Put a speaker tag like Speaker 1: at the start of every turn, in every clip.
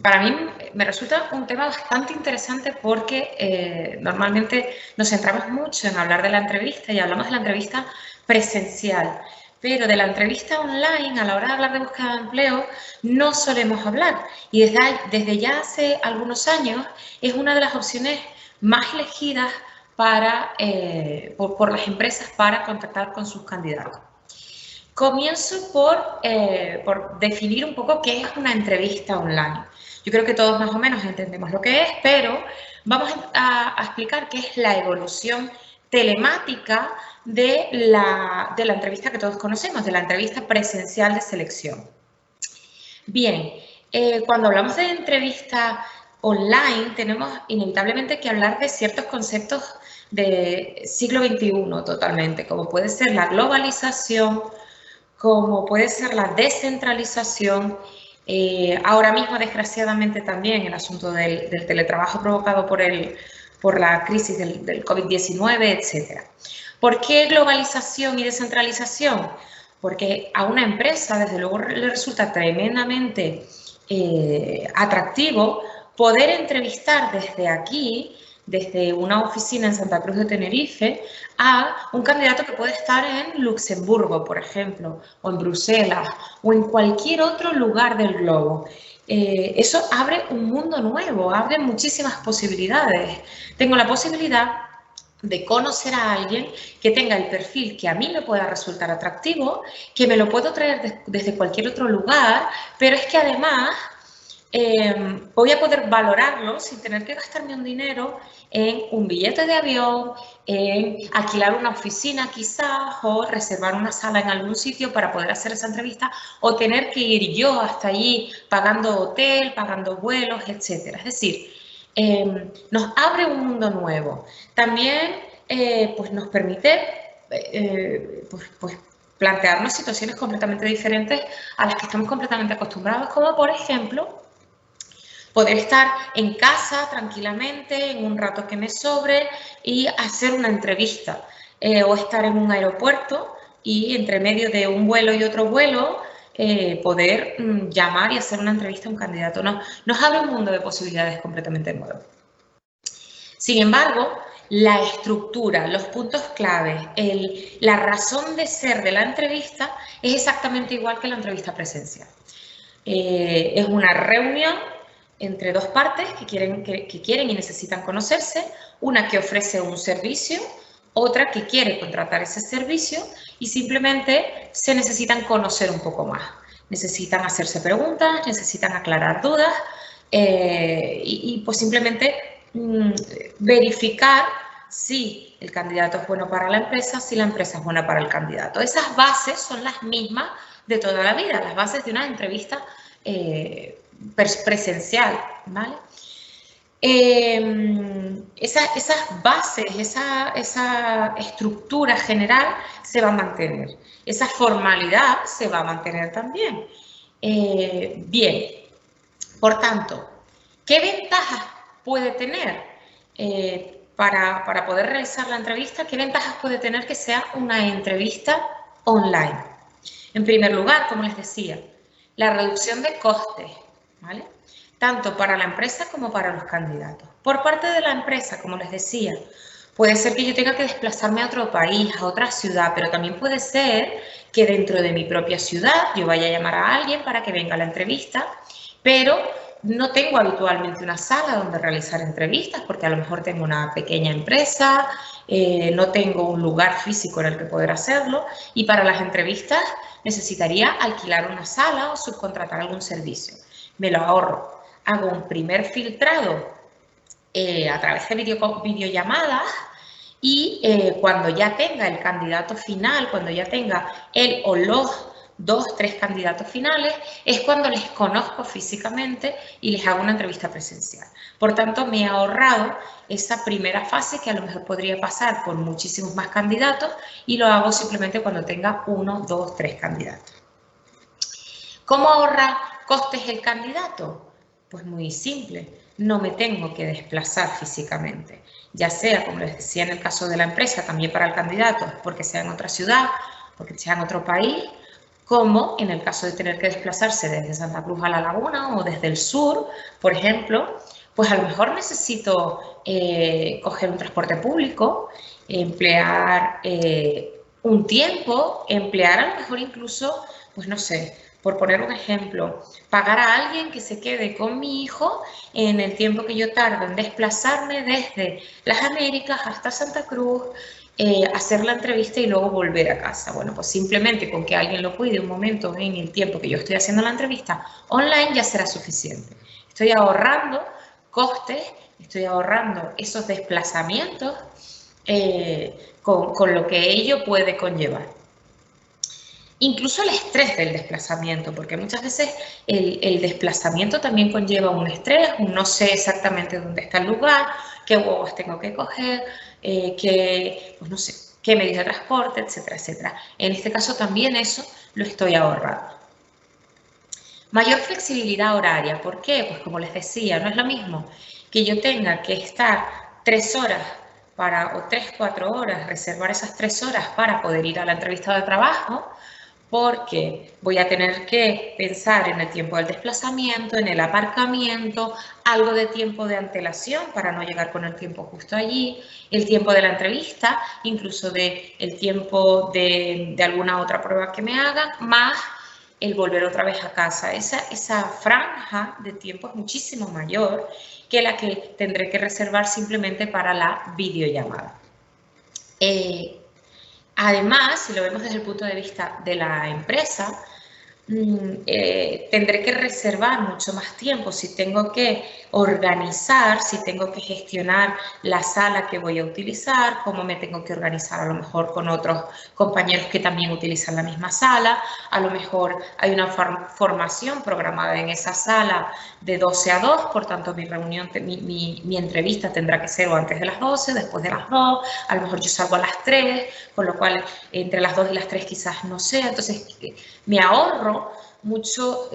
Speaker 1: Para mí me resulta un tema bastante interesante porque normalmente nos centramos mucho en hablar de la entrevista y hablamos de la entrevista presencial, pero de la entrevista online a la hora de hablar de búsqueda de empleo no solemos hablar y desde ya hace algunos años es una de las opciones más elegidas por las empresas para contactar con sus candidatos. Comienzo por definir un poco qué es una entrevista online. Yo creo que todos más o menos entendemos lo que es, pero vamos a explicar qué es la evolución telemática de la entrevista que todos conocemos, de la entrevista presencial de selección. Bien, cuando hablamos de entrevista online, tenemos inevitablemente que hablar de ciertos conceptos de siglo XXI totalmente, como puede ser la globalización, como puede ser la descentralización, ahora mismo desgraciadamente también el asunto del teletrabajo provocado por la crisis del COVID-19, etc. ¿Por qué globalización y descentralización? Porque a una empresa desde luego le resulta tremendamente atractivo poder entrevistar desde aquí, desde una oficina en Santa Cruz de Tenerife, a un candidato que puede estar en Luxemburgo, por ejemplo, o en Bruselas, o en cualquier otro lugar del globo. Eso abre un mundo nuevo, abre muchísimas posibilidades. Tengo la posibilidad de conocer a alguien que tenga el perfil que a mí me pueda resultar atractivo, que me lo puedo traer desde cualquier otro lugar, pero es que además voy a poder valorarlo sin tener que gastarme un dinero en un billete de avión, en alquilar una oficina quizás o reservar una sala en algún sitio para poder hacer esa entrevista o tener que ir yo hasta allí pagando hotel, pagando vuelos, etcétera. Es decir, nos abre un mundo nuevo. También pues nos permite pues plantearnos situaciones completamente diferentes a las que estamos completamente acostumbrados, como por ejemplo poder estar en casa tranquilamente, en un rato que me sobre y hacer una entrevista. O estar en un aeropuerto y entre medio de un vuelo y otro vuelo poder llamar y hacer una entrevista a un candidato. Nos abre un mundo de posibilidades completamente nuevo. Sin embargo, la estructura, los puntos clave, la razón de ser de la entrevista es exactamente igual que la entrevista presencial. Es una reunión entre dos partes que quieren y necesitan conocerse, una que ofrece un servicio, otra que quiere contratar ese servicio y simplemente se necesitan conocer un poco más. Necesitan hacerse preguntas, necesitan aclarar dudas y pues simplemente verificar si el candidato es bueno para la empresa, si la empresa es buena para el candidato. Esas bases son las mismas de toda la vida, las bases de una entrevista presencial, ¿vale? Esas bases, esa estructura general se va a mantener, esa formalidad se va a mantener también. Bien, por tanto, ¿qué ventajas puede tener para poder realizar la entrevista? ¿Qué ventajas puede tener que sea una entrevista online? En primer lugar, como les decía, la reducción de costes, ¿vale? Tanto para la empresa como para los candidatos. Por parte de la empresa, como les decía, puede ser que yo tenga que desplazarme a otro país, a otra ciudad, pero también puede ser que dentro de mi propia ciudad yo vaya a llamar a alguien para que venga a la entrevista, pero no tengo habitualmente una sala donde realizar entrevistas porque a lo mejor tengo una pequeña empresa, no tengo un lugar físico en el que poder hacerlo y para las entrevistas necesitaría alquilar una sala o subcontratar algún servicio. Me lo ahorro. Hago un primer filtrado a través de videollamadas y cuando ya tenga el candidato final, cuando ya tenga él o los 2, 3 candidatos finales, es cuando les conozco físicamente y les hago una entrevista presencial. Por tanto, me he ahorrado esa primera fase que a lo mejor podría pasar por muchísimos más candidatos y lo hago simplemente cuando tenga 1, 2, 3 candidatos. ¿Cómo ahorra costes el candidato? Pues muy simple, no me tengo que desplazar físicamente, ya sea, como les decía en el caso de la empresa, también para el candidato, porque sea en otra ciudad, porque sea en otro país, como en el caso de tener que desplazarse desde Santa Cruz a La Laguna o desde el sur, por ejemplo, pues a lo mejor necesito coger un transporte público, emplear un tiempo, emplear a lo mejor incluso, pues no sé, por poner un ejemplo, pagar a alguien que se quede con mi hijo en el tiempo que yo tardo en desplazarme desde las Américas hasta Santa Cruz, hacer la entrevista y luego volver a casa. Bueno, pues simplemente con que alguien lo cuide un momento en el tiempo que yo estoy haciendo la entrevista online ya será suficiente. Estoy ahorrando costes, estoy ahorrando esos desplazamientos con lo que ello puede conllevar. Incluso el estrés del desplazamiento, porque muchas veces el desplazamiento también conlleva un estrés, un no sé exactamente dónde está el lugar, qué huevos tengo que coger, pues no sé, qué medios de transporte, etcétera, etcétera. En este caso también eso lo estoy ahorrando. Mayor flexibilidad horaria, ¿por qué? Pues como les decía, no es lo mismo que yo tenga que estar 3 horas o 3, 4 horas, reservar esas 3 horas para poder ir a la entrevista de trabajo, porque voy a tener que pensar en el tiempo del desplazamiento, en el aparcamiento, algo de tiempo de antelación para no llegar con el tiempo justo allí, el tiempo de la entrevista, incluso el tiempo de alguna otra prueba que me hagan, más el volver otra vez a casa. Esa franja de tiempo es muchísimo mayor que la que tendré que reservar simplemente para la videollamada. Además, si lo vemos desde el punto de vista de la empresa, tendré que reservar mucho más tiempo si tengo que organizar, si tengo que gestionar la sala que voy a utilizar, cómo me tengo que organizar a lo mejor con otros compañeros que también utilizan la misma sala, a lo mejor hay una formación programada en esa sala de 12 a 2, por tanto mi reunión, mi entrevista tendrá que ser o antes de las 12, después de las 2, a lo mejor yo salgo a las 3, con lo cual entre las 2 y las 3 quizás no sea, entonces me ahorro mucho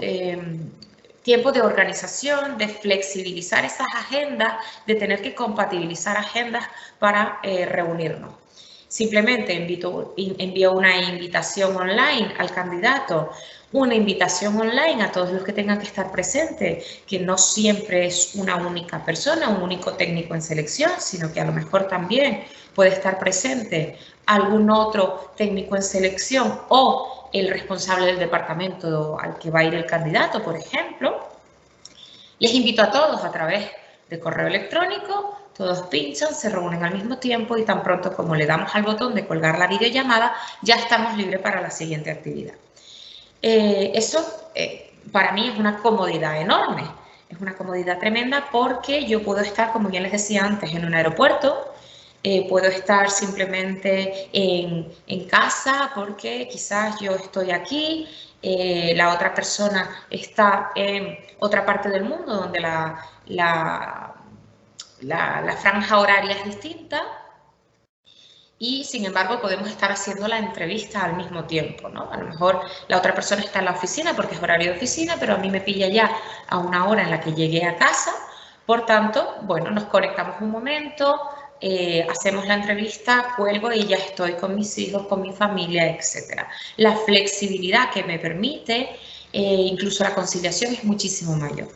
Speaker 1: tiempo de organización, de flexibilizar esas agendas, de tener que compatibilizar agendas para reunirnos. Simplemente envío una invitación online al candidato, una invitación online a todos los que tengan que estar presentes, que no siempre es una única persona, un único técnico en selección, sino que a lo mejor también puede estar presente algún otro técnico en selección o el responsable del departamento al que va a ir el candidato, por ejemplo. Les invito a todos a través de correo electrónico, todos pinchan, se reúnen al mismo tiempo y tan pronto como le damos al botón de colgar la videollamada, ya estamos libres para la siguiente actividad. Eso para mí es una comodidad enorme, es una comodidad tremenda porque yo puedo estar, como bien les decía antes, en un aeropuerto, puedo estar simplemente en casa porque quizás yo estoy aquí, la otra persona está en otra parte del mundo donde la franja horaria es distinta y sin embargo podemos estar haciendo la entrevista al mismo tiempo, ¿no? A lo mejor la otra persona está en la oficina porque es horario de oficina, pero a mí me pilla ya a una hora en la que llegué a casa, por tanto, bueno, nos conectamos un momento, hacemos la entrevista, cuelgo y ya estoy con mis hijos, con mi familia, etc. La flexibilidad que me permite, incluso la conciliación, es muchísimo mayor.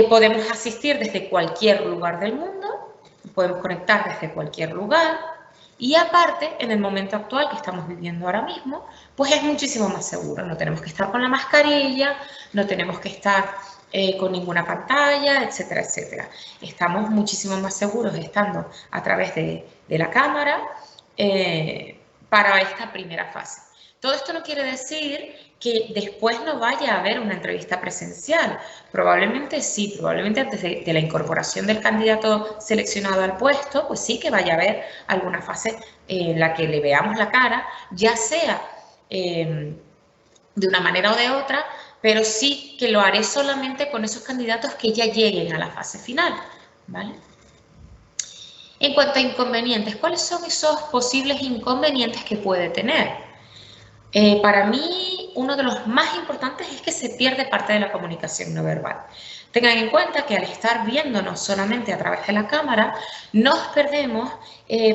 Speaker 1: Podemos asistir desde cualquier lugar del mundo, podemos conectar desde cualquier lugar y aparte, en el momento actual que estamos viviendo ahora mismo, pues es muchísimo más seguro. No tenemos que estar con la mascarilla, no tenemos que estar con ninguna pantalla, etcétera, etcétera. Estamos muchísimo más seguros estando a través de la cámara para esta primera fase. Todo esto no quiere decir que después no vaya a haber una entrevista presencial. Probablemente sí, probablemente antes de la incorporación del candidato seleccionado al puesto, pues sí que vaya a haber alguna fase en la que le veamos la cara, ya sea de una manera o de otra, pero sí que lo haré solamente con esos candidatos que ya lleguen a la fase final, ¿vale? En cuanto a inconvenientes, ¿cuáles son esos posibles inconvenientes que puede tener? Para mí, uno de los más importantes es que se pierde parte de la comunicación no verbal. Tengan en cuenta que al estar viéndonos solamente a través de la cámara, nos perdemos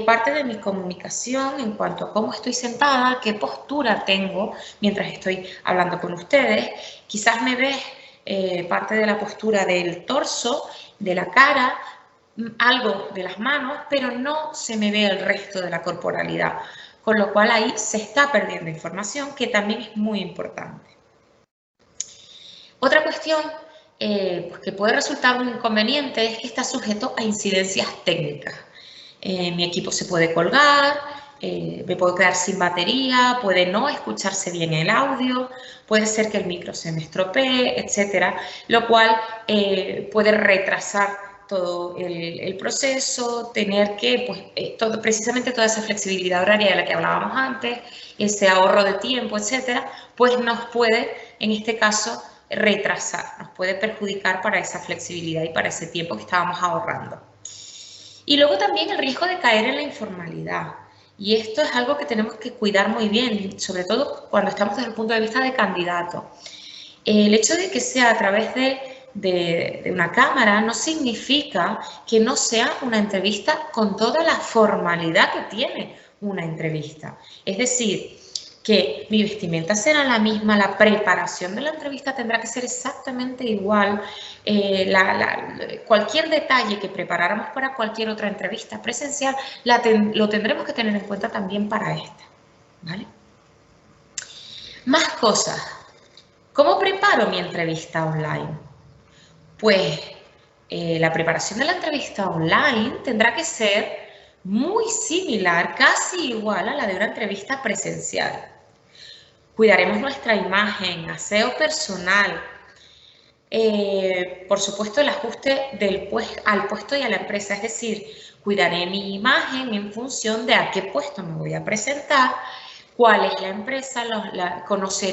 Speaker 1: parte de mi comunicación en cuanto a cómo estoy sentada, qué postura tengo mientras estoy hablando con ustedes. Quizás me ves parte de la postura del torso, de la cara, algo de las manos, pero no se me ve el resto de la corporalidad. Con lo cual ahí se está perdiendo información que también es muy importante. Otra cuestión pues que puede resultar un inconveniente es que está sujeto a incidencias técnicas. Mi equipo se puede colgar, me puedo quedar sin batería, puede no escucharse bien el audio, puede ser que el micro se me estropee, etcétera, lo cual puede retrasar todo el proceso, tener que, pues, precisamente toda esa flexibilidad horaria de la que hablábamos antes, ese ahorro de tiempo, etcétera, pues nos puede, en este caso, retrasar, nos puede perjudicar para esa flexibilidad y para ese tiempo que estábamos ahorrando. Y luego también el riesgo de caer en la informalidad. Y esto es algo que tenemos que cuidar muy bien, sobre todo cuando estamos desde el punto de vista de candidato. El hecho de que sea a través de una cámara no significa que no sea una entrevista con toda la formalidad que tiene una entrevista. Es decir, que mi vestimenta será la misma, la preparación de la entrevista tendrá que ser exactamente igual, cualquier detalle que preparáramos para cualquier otra entrevista presencial lo tendremos que tener en cuenta también para esta, ¿vale? Más cosas. ¿Cómo preparo mi entrevista online? Pues la preparación de la entrevista online tendrá que ser muy similar, casi igual a la de una entrevista presencial. Cuidaremos nuestra imagen, aseo personal, por supuesto el ajuste al puesto y a la empresa, es decir, cuidaré mi imagen en función de a qué puesto me voy a presentar, cuál es la empresa,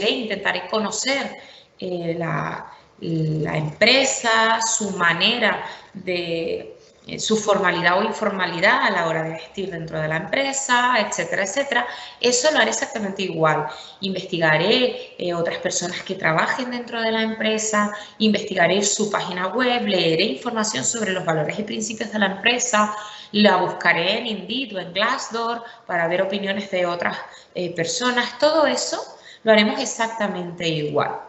Speaker 1: intentaré conocer la empresa, su manera de su formalidad o informalidad a la hora de vestir dentro de la empresa, etcétera, etcétera. Eso lo haré exactamente igual. Investigaré otras personas que trabajen dentro de la empresa, investigaré su página web, leeré información sobre los valores y principios de la empresa, la buscaré en Indeed o en Glassdoor para ver opiniones de otras personas. Todo eso lo haremos exactamente igual.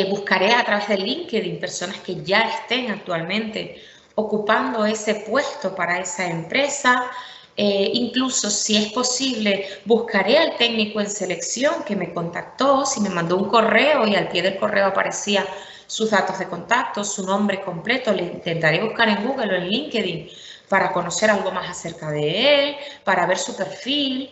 Speaker 1: Buscaré a través de LinkedIn personas que ya estén actualmente ocupando ese puesto para esa empresa. Incluso, si es posible, buscaré al técnico en selección que me contactó, si me mandó un correo y al pie del correo aparecía sus datos de contacto, su nombre completo, le intentaré buscar en Google o en LinkedIn para conocer algo más acerca de él, para ver su perfil.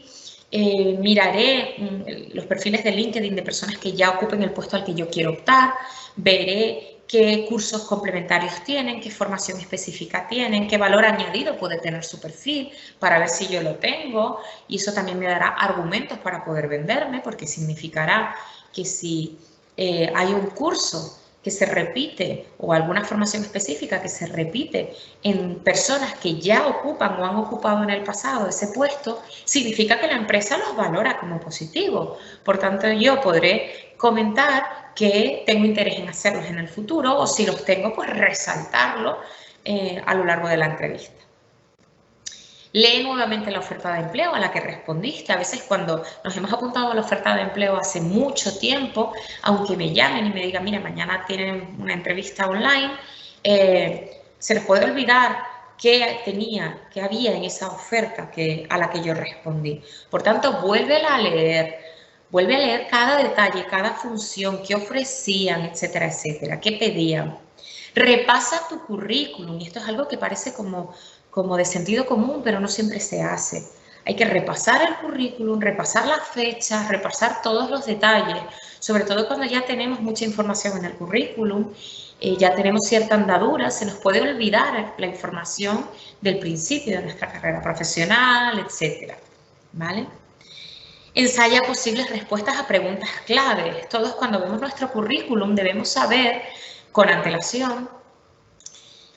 Speaker 1: Miraré los perfiles de LinkedIn de personas que ya ocupen el puesto al que yo quiero optar, veré qué cursos complementarios tienen, qué formación específica tienen, qué valor añadido puede tener su perfil para ver si yo lo tengo, y eso también me dará argumentos para poder venderme, porque significará que si hay un curso que se repite o alguna formación específica que se repite en personas que ya ocupan o han ocupado en el pasado ese puesto, significa que la empresa los valora como positivo. Por tanto, yo podré comentar que tengo interés en hacerlos en el futuro, o si los tengo, pues resaltarlo a lo largo de la entrevista. Lee nuevamente la oferta de empleo a la que respondiste. A veces cuando nos hemos apuntado a la oferta de empleo hace mucho tiempo, aunque me llamen y me digan, mira, mañana tienen una entrevista online, se les puede olvidar qué había en esa oferta a la que yo respondí. Por tanto, vuelve a leer cada detalle, cada función, qué ofrecían, etcétera, etcétera, qué pedían. Repasa tu currículum, y esto es algo que parece como de sentido común, pero no siempre se hace. Hay que repasar el currículum, repasar las fechas, repasar todos los detalles, sobre todo cuando ya tenemos mucha información en el currículum, ya tenemos cierta andadura, se nos puede olvidar la información del principio de nuestra carrera profesional, etcétera, ¿vale? Ensaya posibles respuestas a preguntas claves. Todos, cuando vemos nuestro currículum, debemos saber con antelación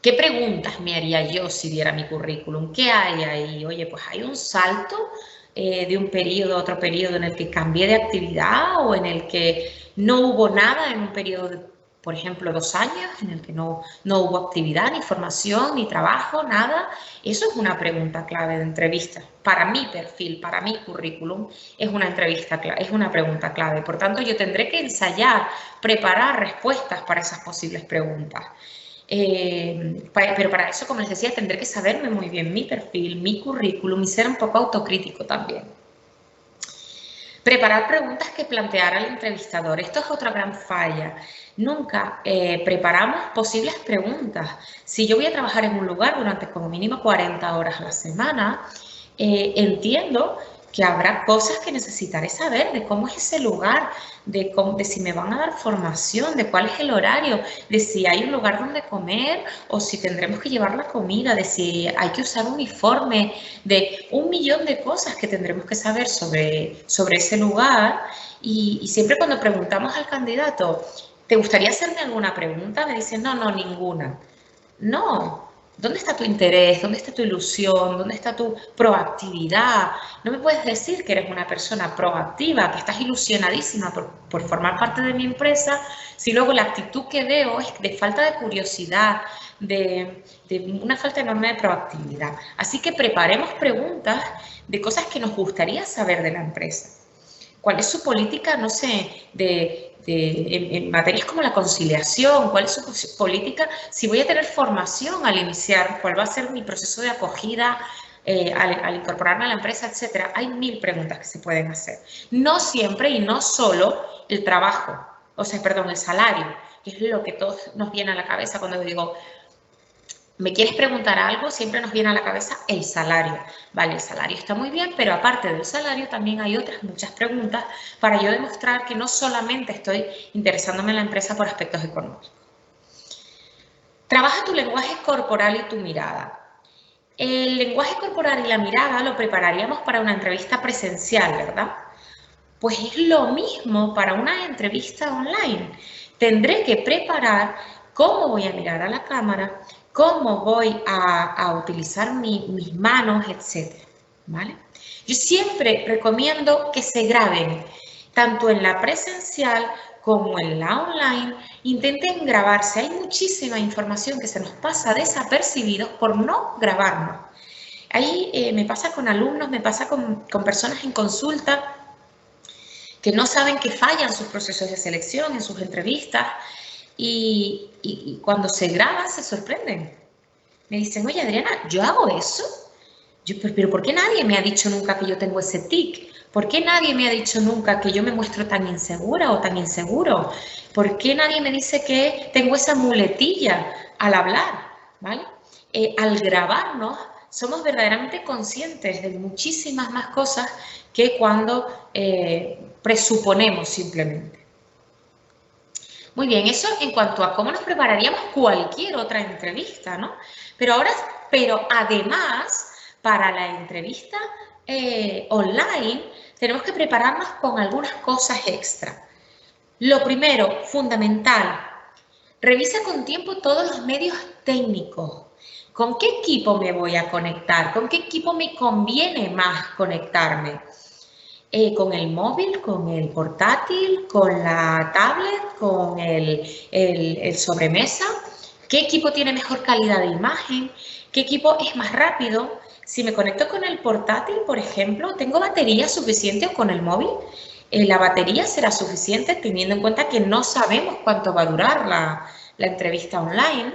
Speaker 1: qué preguntas me haría yo si viera mi currículum. ¿Qué hay ahí? Oye, pues hay un salto de un periodo a otro periodo en el que cambié de actividad o en el que no hubo nada en un periodo de, por ejemplo, 2 años, en el que no hubo actividad, ni formación, ni trabajo, nada. Eso es una pregunta clave de entrevista. Para mi perfil, para mi currículum, es una pregunta clave. Por tanto, yo tendré que ensayar, preparar respuestas para esas posibles preguntas. Pero para eso, como les decía, tendré que saberme muy bien mi perfil, mi currículum y ser un poco autocrítico también. Preparar preguntas que plantear al entrevistador. Esto es otra gran falla. Nunca preparamos posibles preguntas. Si yo voy a trabajar en un lugar durante como mínimo 40 horas a la semana, entiendo que habrá cosas que necesitaré saber de cómo es ese lugar, de si me van a dar formación, de cuál es el horario, de si hay un lugar donde comer o si tendremos que llevar la comida, de si hay que usar uniforme, de 1.000.000 de cosas que tendremos que saber sobre ese lugar. Y siempre cuando preguntamos al candidato, ¿te gustaría hacerme alguna pregunta? Me dicen, no, ninguna. No. ¿Dónde está tu interés? ¿Dónde está tu ilusión? ¿Dónde está tu proactividad? No me puedes decir que eres una persona proactiva, que estás ilusionadísima por formar parte de mi empresa, si luego la actitud que veo es de falta de curiosidad, de una falta enorme de proactividad. Así que preparemos preguntas de cosas que nos gustaría saber de la empresa. ¿Cuál es su política, no sé, en materias como la conciliación? ¿Cuál es su política? Si voy a tener formación al iniciar, ¿cuál va a ser mi proceso de acogida al incorporarme a la empresa, etcétera? Hay 1.000 preguntas que se pueden hacer. No siempre y no solo el trabajo, el salario, que es lo que todos nos viene a la cabeza cuando digo, ¿me quieres preguntar algo? Siempre nos viene a la cabeza el salario. Vale, el salario está muy bien, pero aparte del salario también hay otras muchas preguntas para yo demostrar que no solamente estoy interesándome en la empresa por aspectos económicos. Trabaja tu lenguaje corporal y tu mirada. El lenguaje corporal y la mirada lo prepararíamos para una entrevista presencial, ¿verdad? Pues es lo mismo para una entrevista online. Tendré que preparar cómo voy a mirar a la cámara, cómo voy a utilizar mis manos, etc. ¿Vale? Yo siempre recomiendo que se graben, tanto en la presencial como en la online. Intenten grabarse. Hay muchísima información que se nos pasa desapercibidos por no grabarnos. Ahí me pasa con alumnos, me pasa con personas en consulta que no saben que fallan sus procesos de selección, en sus entrevistas, y cuando se graban se sorprenden. Me dicen, oye, Adriana, ¿yo hago eso? Pero ¿por qué nadie me ha dicho nunca que yo tengo ese tic? ¿Por qué nadie me ha dicho nunca que yo me muestro tan insegura o tan inseguro? ¿Por qué nadie me dice que tengo esa muletilla al hablar? ¿Vale? Al grabarnos, somos verdaderamente conscientes de muchísimas más cosas que cuando presuponemos simplemente. Muy bien, eso en cuanto a cómo nos prepararíamos cualquier otra entrevista, ¿no? Pero además, para la entrevista online, tenemos que prepararnos con algunas cosas extra. Lo primero, fundamental, revisa con tiempo todos los medios técnicos. ¿Con qué equipo me voy a conectar? ¿Con qué equipo me conviene más conectarme? ¿Con el móvil, con el portátil, con la tablet, con el sobremesa? ¿Qué equipo tiene mejor calidad de imagen? ¿Qué equipo es más rápido? Si me conecto con el portátil, por ejemplo, ¿tengo batería suficiente o con el móvil? La batería será suficiente teniendo en cuenta que no sabemos cuánto va a durar la entrevista online.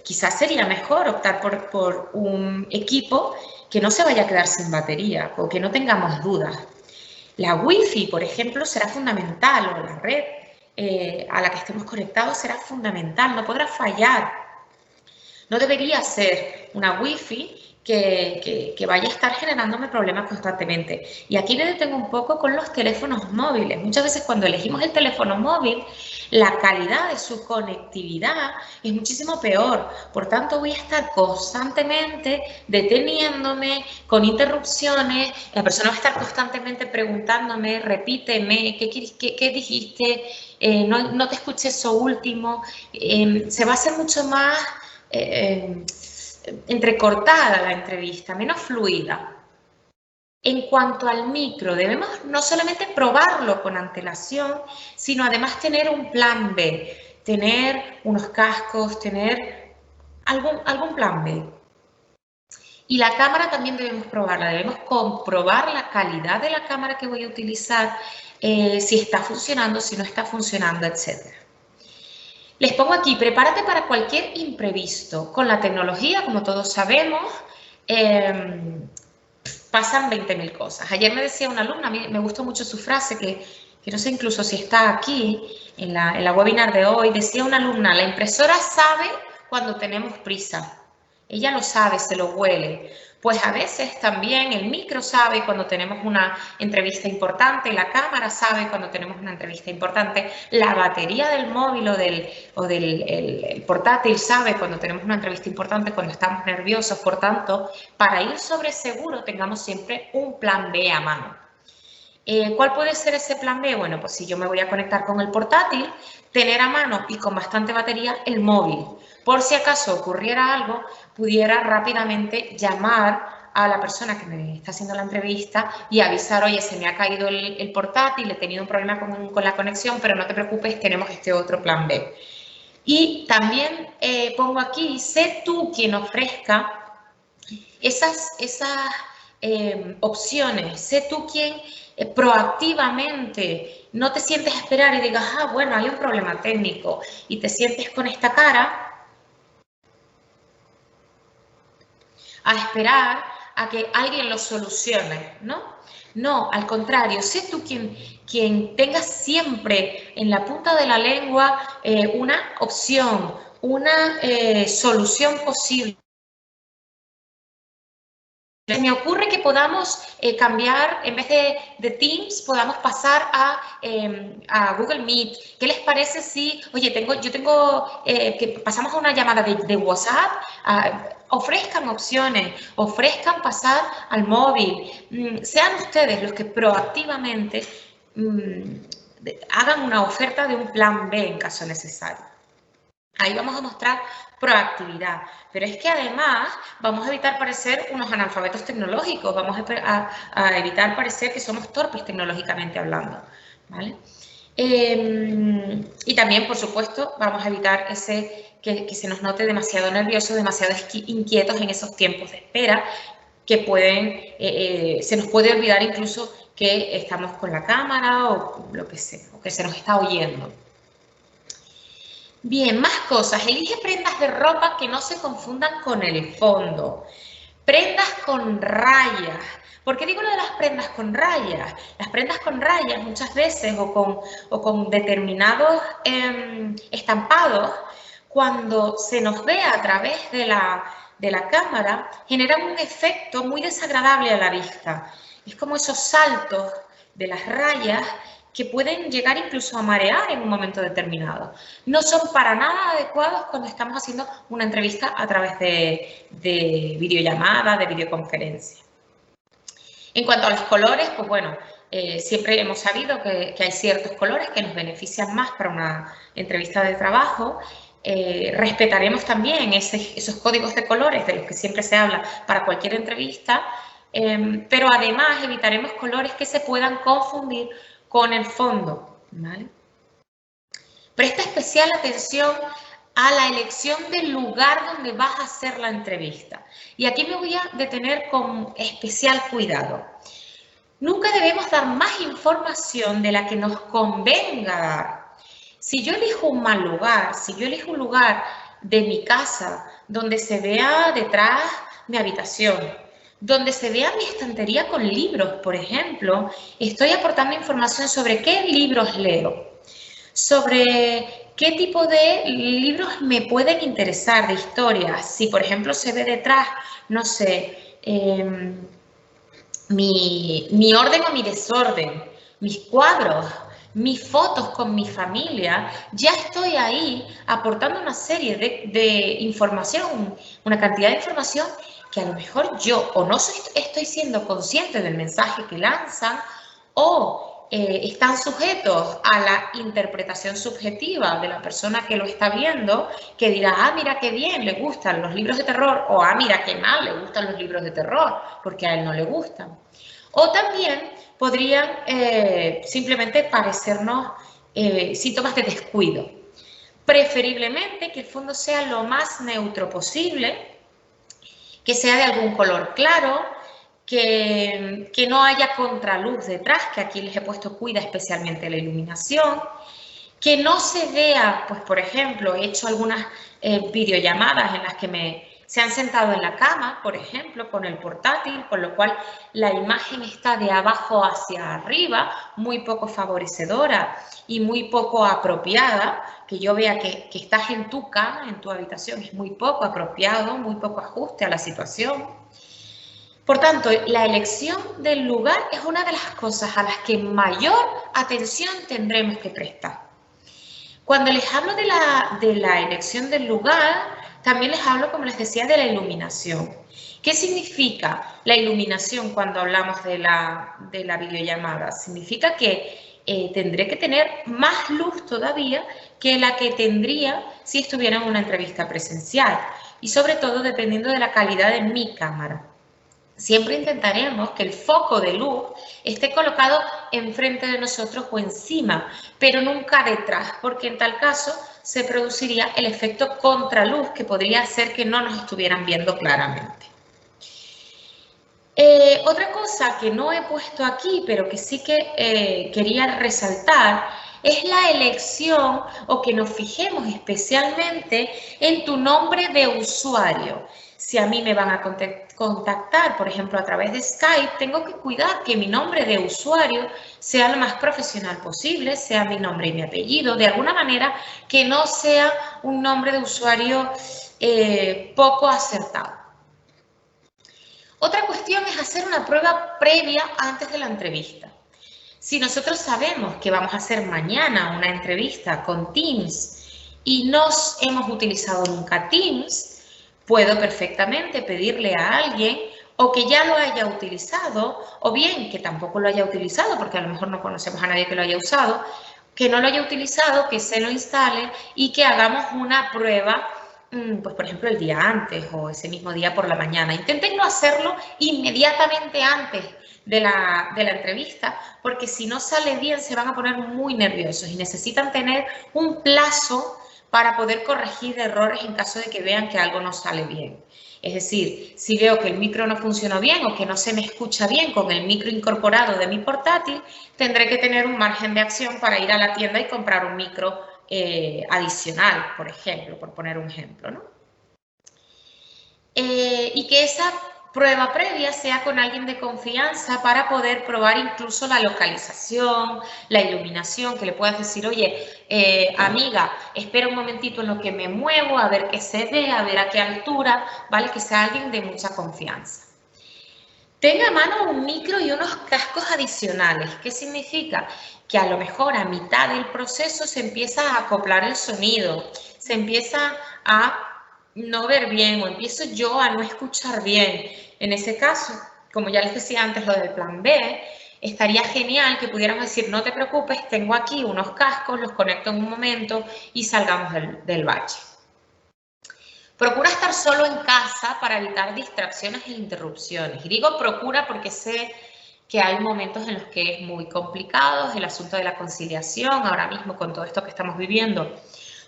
Speaker 1: Quizás sería mejor optar por un equipo que no se vaya a quedar sin batería o que no tengamos dudas. La Wi-Fi, por ejemplo, será fundamental, o la red a la que estemos conectados será fundamental, no podrá fallar. No debería ser una Wi-Fi que vaya a estar generándome problemas constantemente. Y aquí me detengo un poco con los teléfonos móviles. Muchas veces cuando elegimos el teléfono móvil, la calidad de su conectividad es muchísimo peor. Por tanto, voy a estar constantemente deteniéndome con interrupciones. La persona va a estar constantemente preguntándome, repíteme, ¿qué dijiste? No te escuché eso último. Se va a hacer mucho más entrecortada la entrevista, menos fluida. En cuanto al micro, debemos no solamente probarlo con antelación, sino además tener un plan B, tener unos cascos, tener algún plan B. Y la cámara también debemos probarla, debemos comprobar la calidad de la cámara que voy a utilizar, si está funcionando, si no está funcionando, etc. Les pongo aquí, prepárate para cualquier imprevisto. Con la tecnología, como todos sabemos, pasan 20.000 cosas. Ayer me decía una alumna, a mí me gustó mucho su frase, que no sé incluso si está aquí en la webinar de hoy, decía una alumna, la impresora sabe cuando tenemos prisa. Ella lo sabe, se lo huele. Pues a veces también el micro sabe cuando tenemos una entrevista importante, la cámara sabe cuando tenemos una entrevista importante, la batería del móvil o del portátil sabe cuando tenemos una entrevista importante, cuando estamos nerviosos. Por tanto, para ir sobre seguro, tengamos siempre un plan B a mano. ¿Cuál puede ser ese plan B? Bueno, pues si yo me voy a conectar con el portátil, tener a mano y con bastante batería el móvil. Por si acaso ocurriera algo, pudiera rápidamente llamar a la persona que me está haciendo la entrevista y avisar, oye, se me ha caído el portátil, he tenido un problema con la conexión, pero no te preocupes, tenemos este otro plan B. Y también pongo aquí, sé tú quien ofrezca esas opciones, sé tú quien proactivamente no te sientes a esperar y digas, ah, bueno, hay un problema técnico y te sientes con esta cara a esperar a que alguien lo solucione, ¿no? No, al contrario, sé tú quien tenga siempre en la punta de la lengua una opción, una solución posible. Me ocurre que podamos cambiar, en vez de Teams, podamos pasar a Google Meet. ¿Qué les parece si, oye, yo tengo que pasamos a una llamada de WhatsApp? Ofrezcan opciones, ofrezcan pasar al móvil. Sean ustedes los que proactivamente hagan una oferta de un plan B en caso necesario. Ahí vamos a mostrar proactividad, pero es que además vamos a evitar parecer unos analfabetos tecnológicos, vamos a evitar parecer que somos torpes tecnológicamente hablando, ¿vale? Y también, por supuesto, vamos a evitar que se nos note demasiado nerviosos, demasiado inquietos en esos tiempos de espera, que se nos puede olvidar incluso que estamos con la cámara o lo que sea, o que se nos está oyendo. Bien, más cosas. Elige prendas de ropa que no se confundan con el fondo. Prendas con rayas. ¿Por qué digo lo de las prendas con rayas? Las prendas con rayas muchas veces o con determinados estampados, cuando se nos ve a través de la cámara, generan un efecto muy desagradable a la vista. Es como esos saltos de las rayas que pueden llegar incluso a marear en un momento determinado. No son para nada adecuados cuando estamos haciendo una entrevista a través de videollamada, de videoconferencia. En cuanto a los colores, pues bueno, siempre hemos sabido que hay ciertos colores que nos benefician más para una entrevista de trabajo. Respetaremos también esos códigos de colores de los que siempre se habla para cualquier entrevista, pero además evitaremos colores que se puedan confundir con el fondo, ¿vale? Presta especial atención a la elección del lugar donde vas a hacer la entrevista. Y aquí me voy a detener con especial cuidado. Nunca debemos dar más información de la que nos convenga dar. Si yo elijo un mal lugar, si yo elijo un lugar de mi casa donde se vea detrás mi habitación, donde se vea mi estantería con libros, por ejemplo, estoy aportando información sobre qué libros leo, sobre qué tipo de libros me pueden interesar de historias. Si, por ejemplo, se ve detrás, no sé, mi orden o mi desorden, mis cuadros, mis fotos con mi familia, ya estoy ahí aportando una serie de información, una cantidad de información que a lo mejor yo o no estoy siendo consciente del mensaje que lanzan o están sujetos a la interpretación subjetiva de la persona que lo está viendo, que dirá, ah, mira qué bien, le gustan los libros de terror, o ah, mira qué mal, le gustan los libros de terror, porque a él no le gustan. O también podrían simplemente parecernos síntomas de descuido. Preferiblemente que el fondo sea lo más neutro posible, que sea de algún color claro, que no haya contraluz detrás, que aquí les he puesto cuida especialmente la iluminación, que no se vea, pues por ejemplo, he hecho algunas videollamadas en las que se han sentado en la cama, por ejemplo, con el portátil, con lo cual la imagen está de abajo hacia arriba, muy poco favorecedora y muy poco apropiada, que yo vea que estás en tu cama, en tu habitación, es muy poco apropiado, muy poco ajuste a la situación. Por tanto, la elección del lugar es una de las cosas a las que mayor atención tendremos que prestar. Cuando les hablo de la elección del lugar, también les hablo, como les decía, de la iluminación. ¿Qué significa la iluminación cuando hablamos de la videollamada? Significa que tendré que tener más luz todavía que la que tendría si estuviera en una entrevista presencial y sobre todo dependiendo de la calidad de mi cámara. Siempre intentaremos que el foco de luz esté colocado enfrente de nosotros o encima, pero nunca detrás, porque en tal caso se produciría el efecto contraluz que podría hacer que no nos estuvieran viendo claramente. Otra cosa que no he puesto aquí, pero que sí que quería resaltar, es la elección o que nos fijemos especialmente en tu nombre de usuario. Si a mí me van a contactar, por ejemplo, a través de Skype, tengo que cuidar que mi nombre de usuario sea lo más profesional posible, sea mi nombre y mi apellido, de alguna manera que no sea un nombre de usuario poco acertado. Otra cuestión es hacer una prueba previa antes de la entrevista. Si nosotros sabemos que vamos a hacer mañana una entrevista con Teams y no hemos utilizado nunca Teams, puedo perfectamente pedirle a alguien o que ya lo haya utilizado o bien que tampoco lo haya utilizado porque a lo mejor no conocemos a nadie que lo haya usado, que no lo haya utilizado, que se lo instale y que hagamos una prueba, pues por ejemplo el día antes o ese mismo día por la mañana. Intenten no hacerlo inmediatamente antes de la entrevista, porque si no sale bien se van a poner muy nerviosos y necesitan tener un plazo para poder corregir errores en caso de que vean que algo no sale bien. Es decir, si veo que el micro no funciona bien o que no se me escucha bien con el micro incorporado de mi portátil, tendré que tener un margen de acción para ir a la tienda y comprar un micro adicional, por ejemplo, por poner un ejemplo, ¿no? Y que esa prueba previa sea con alguien de confianza para poder probar incluso la localización, la iluminación, que le puedas decir, oye, amiga, espera un momentito en lo que me muevo, a ver qué se ve, a ver a qué altura, ¿vale? Que sea alguien de mucha confianza. Tenga a mano un micro y unos cascos adicionales. ¿Qué significa? Que a lo mejor a mitad del proceso se empieza a acoplar el sonido, se empieza a no ver bien o empiezo yo a no escuchar bien. En ese caso, como ya les decía antes lo del plan B, estaría genial que pudiéramos decir, no te preocupes, tengo aquí unos cascos, los conecto en un momento y salgamos del bache. Procura estar solo en casa para evitar distracciones e interrupciones. Y digo procura porque sé que hay momentos en los que es muy complicado, el asunto de la conciliación, ahora mismo con todo esto que estamos viviendo,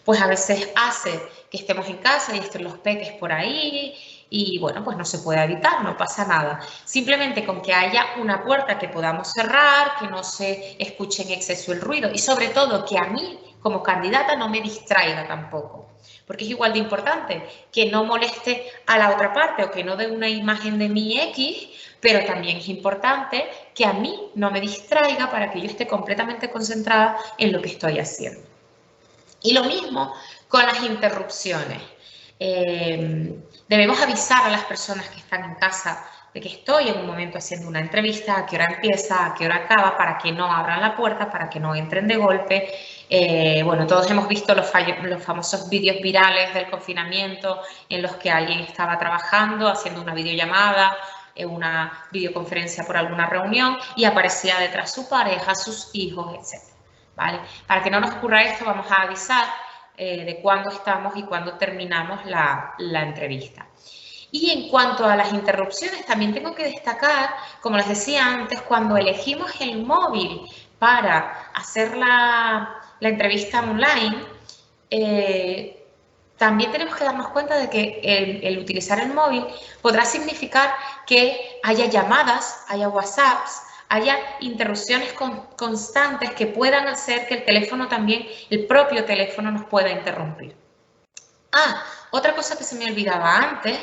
Speaker 1: pues a veces hace que estemos en casa y estén los peques por ahí y bueno, pues no se puede evitar, no pasa nada. Simplemente con que haya una puerta que podamos cerrar, que no se escuche en exceso el ruido y sobre todo que a mí como candidata no me distraiga tampoco. Porque es igual de importante que no moleste a la otra parte o que no dé una imagen de mi X, pero también es importante que a mí no me distraiga para que yo esté completamente concentrada en lo que estoy haciendo. Y lo mismo con las interrupciones. Debemos avisar a las personas que están en casa de que estoy en un momento haciendo una entrevista, a qué hora empieza, a qué hora acaba, para que no abran la puerta, para que no entren de golpe. Bueno, todos hemos visto los famosos vídeos virales del confinamiento en los que alguien estaba trabajando, haciendo una videollamada, una videoconferencia por alguna reunión y aparecía detrás su pareja, sus hijos, etc. ¿Vale? Para que no nos ocurra esto, vamos a avisar de cuándo estamos y cuándo terminamos la entrevista. Y en cuanto a las interrupciones, también tengo que destacar, como les decía antes, cuando elegimos el móvil para hacer la entrevista online, también tenemos que darnos cuenta de que el utilizar el móvil podrá significar que haya llamadas, haya WhatsApps, haya interrupciones constantes que puedan hacer que el teléfono también, el propio teléfono nos pueda interrumpir. Otra cosa que se me olvidaba antes,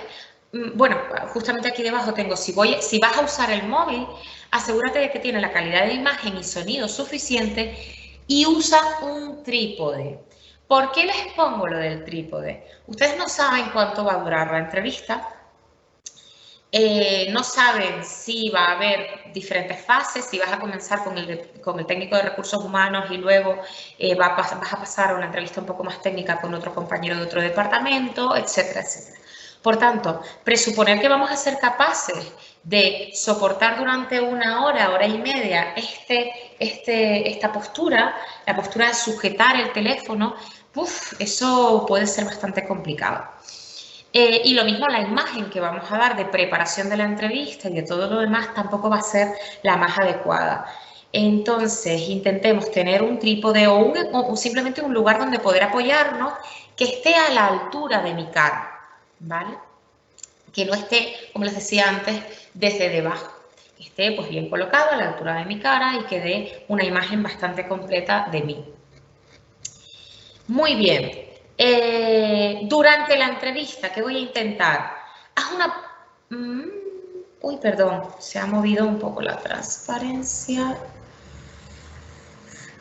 Speaker 1: bueno, justamente aquí debajo tengo, si vas a usar el móvil, asegúrate de que tiene la calidad de imagen y sonido suficiente y usa un trípode. ¿Por qué les pongo lo del trípode? Ustedes no saben cuánto va a durar la entrevista, no saben si va a haber diferentes fases, si vas a comenzar con el técnico de recursos humanos y luego vas a pasar a una entrevista un poco más técnica con otro compañero de otro departamento, etcétera, etcétera. Por tanto, presuponer que vamos a ser capaces de soportar durante una hora y media esta postura, la postura de sujetar el teléfono, eso puede ser bastante complicado. Y lo mismo la imagen que vamos a dar de preparación de la entrevista y de todo lo demás tampoco va a ser la más adecuada. Entonces, intentemos tener un trípode o simplemente un lugar donde poder apoyarnos que esté a la altura de mi cara, ¿vale? Que no esté, como les decía antes, desde debajo. Que esté pues bien colocado a la altura de mi cara y que dé una imagen bastante completa de mí. Muy bien. Durante la entrevista, ¿qué voy a intentar? Haz una... uy, perdón, se ha movido un poco la transparencia.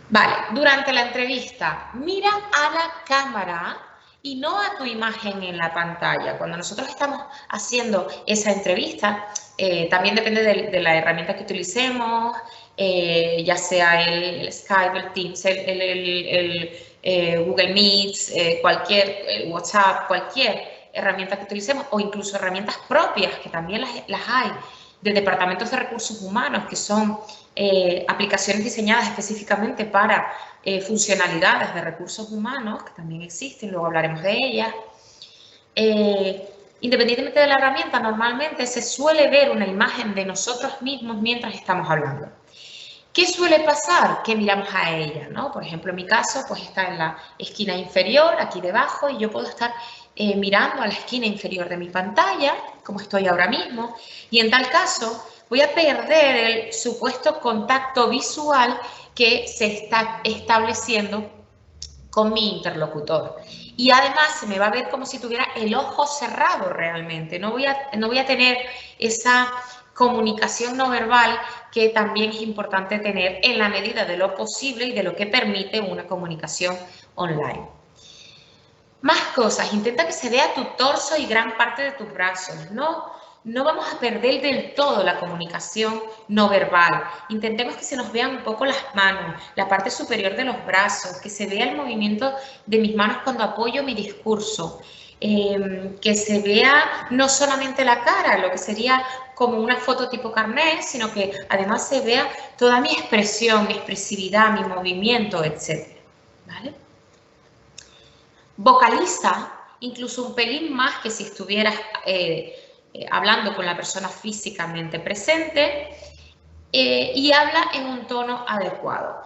Speaker 1: Vale, durante la entrevista, mira a la cámara y no a tu imagen en la pantalla. Cuando nosotros estamos haciendo esa entrevista, también depende de la herramienta que utilicemos, ya sea el Skype, el Teams, Google Meets, el WhatsApp, cualquier herramienta que utilicemos o incluso herramientas propias, que también las hay, de departamentos de recursos humanos, que son aplicaciones diseñadas específicamente para funcionalidades de recursos humanos, que también existen, luego hablaremos de ellas. Independientemente de la herramienta, normalmente se suele ver una imagen de nosotros mismos mientras estamos hablando. ¿Qué suele pasar? Que miramos a ella, ¿no? Por ejemplo, en mi caso, pues está en la esquina inferior, aquí debajo, y yo puedo estar mirando a la esquina inferior de mi pantalla, como estoy ahora mismo, y en tal caso voy a perder el supuesto contacto visual que se está estableciendo con mi interlocutor. Y además se me va a ver como si tuviera el ojo cerrado realmente. No voy a tener esa comunicación no verbal que también es importante tener en la medida de lo posible y de lo que permite una comunicación online. Más cosas, intenta que se vea tu torso y gran parte de tus brazos. No vamos a perder del todo la comunicación no verbal. Intentemos que se nos vean un poco las manos, la parte superior de los brazos, que se vea el movimiento de mis manos cuando apoyo mi discurso. Que se vea no solamente la cara, lo que sería como una foto tipo carnet, sino que además se vea toda mi expresión, mi expresividad, mi movimiento, etc. ¿Vale? Vocaliza incluso un pelín más que si estuvieras hablando con la persona físicamente presente y habla en un tono adecuado.